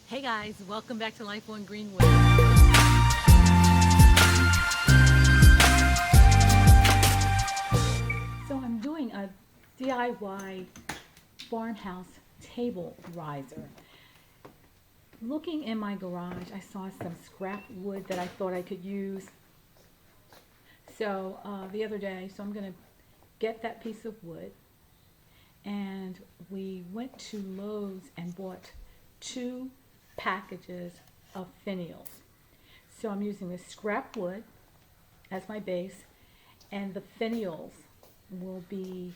Hey guys, welcome back to Life on Greenwood. So I'm doing a DIY farmhouse table riser. Looking in my garage, I saw some scrap wood that I thought I could use. So the other day, I'm going to get that piece of wood, and we went to Lowe's and bought 2 packages of finials. So I'm using this scrap wood as my base, and the finials will be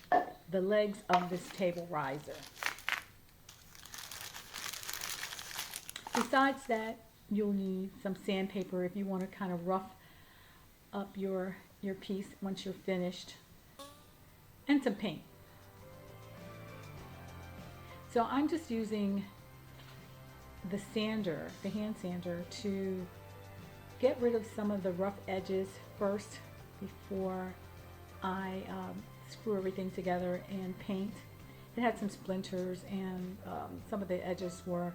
the legs of this table riser. Besides that, you'll need some sandpaper if you want to kind of rough up your piece once you're finished, and some paint. So I'm just using the sander, the hand sander, to get rid of some of the rough edges first before I screw everything together and paint. It had some splinters, and some of the edges were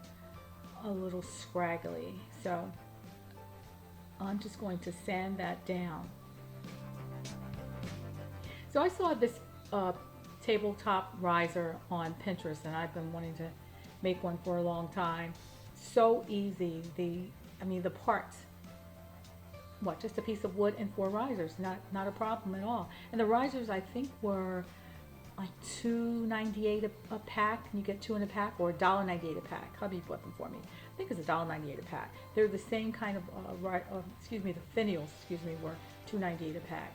a little scraggly, so I'm just going to sand that down. So I saw this tabletop riser on Pinterest, and I've been wanting to make one for a long time. So easy. The parts, just a piece of wood and 4 risers, not a problem at all. And the risers, I think, were like $2.98 a pack, and you get 2 in a pack, or $1.98 a pack. Hubby bought them for me. I think it's $1.98 a pack. They're the same kind of the finials, were $2.98 a pack.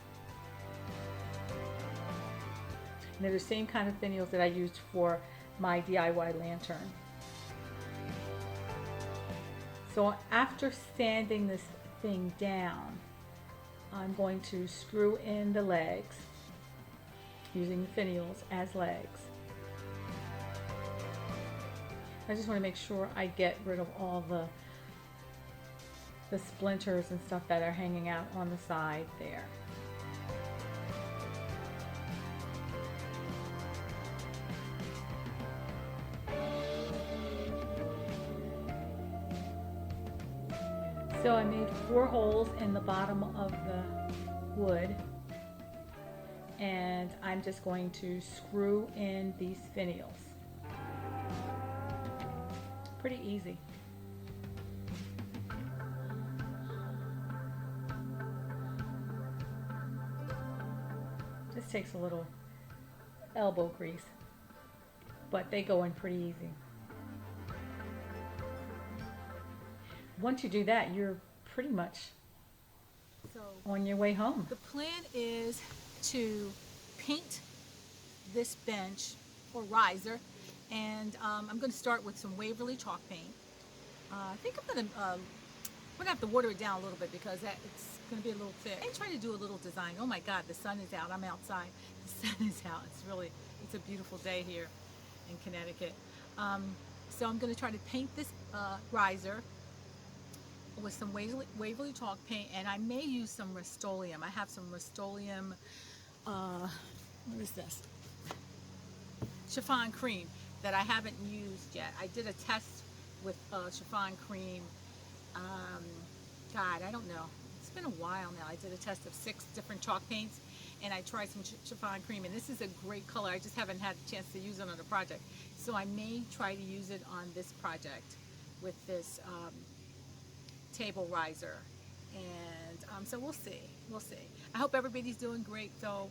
And they're the same kind of finials that I used for my DIY lantern. So after sanding this thing down, I'm going to screw in the legs using the finials as legs. I just want to make sure I get rid of all the splinters and stuff that are hanging out on the side there. So I made 4 holes in the bottom of the wood, and I'm just going to screw in these finials. Pretty easy. This takes a little elbow grease, but they go in pretty easy. Once you do that, you're pretty much on your way home. The plan is to paint this bench or riser, and I'm going to start with some Waverly chalk paint. I think I'm going to have to water it down a little bit because it's going to be a little thick. I'm trying to do a little design. Oh my God, the sun is out. I'm outside. The sun is out. It's a beautiful day here in Connecticut. So I'm going to try to paint this riser with some Waverly chalk paint, and I may use some Rust-Oleum. I have some Rust-Oleum, what is this? Chiffon cream that I haven't used yet. I did a test with chiffon cream, God, I don't know. It's been a while now. I did a test of 6 different chalk paints, and I tried some chiffon cream, and this is a great color. I just haven't had a chance to use it on a project. So I may try to use it on this project with this table riser, and so we'll see. I hope everybody's doing great, though.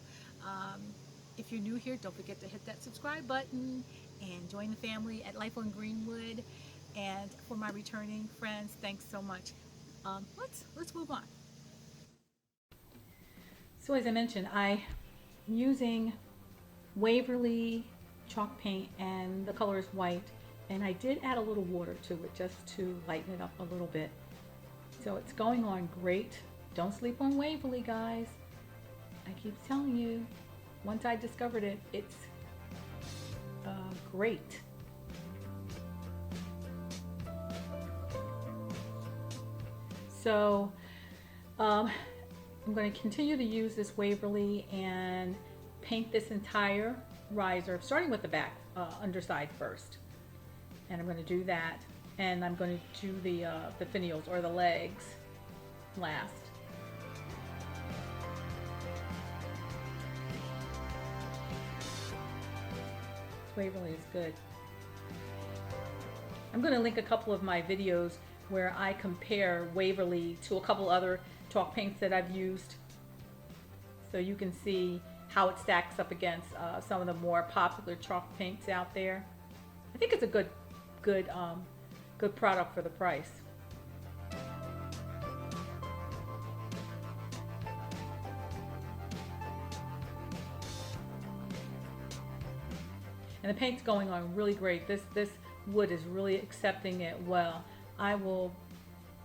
If you're new here, don't forget to hit that subscribe button and join the family at Life on Greenwood. And for my returning friends, thanks so much. Let's move on. So as I mentioned, I'm using Waverly chalk paint, and the color is white, and I did add a little water to it just to lighten it up a little bit. So it's going on great. Don't sleep on Waverly, guys. I keep telling you, once I discovered it, it's great. So I'm going to continue to use this Waverly and paint this entire riser, starting with the back underside first. And I'm going to do that and I'm going to do the finials or the legs last. Waverly is good. I'm going to link a couple of my videos where I compare Waverly to a couple other chalk paints that I've used, so you can see how it stacks up against some of the more popular chalk paints out there. I think it's a good product for the price. And the paint's going on really great. This wood is really accepting it well. I'm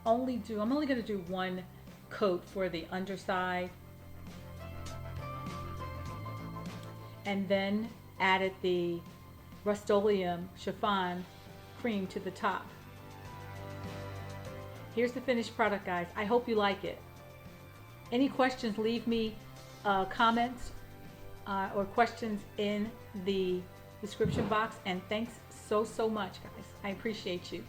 only going to do one coat for the underside, and then added the Rust-Oleum chiffon cream to the top. Here's the finished product, guys. I hope you like it. Any questions, leave me comments or questions in the description box, and thanks so much, guys. I appreciate you.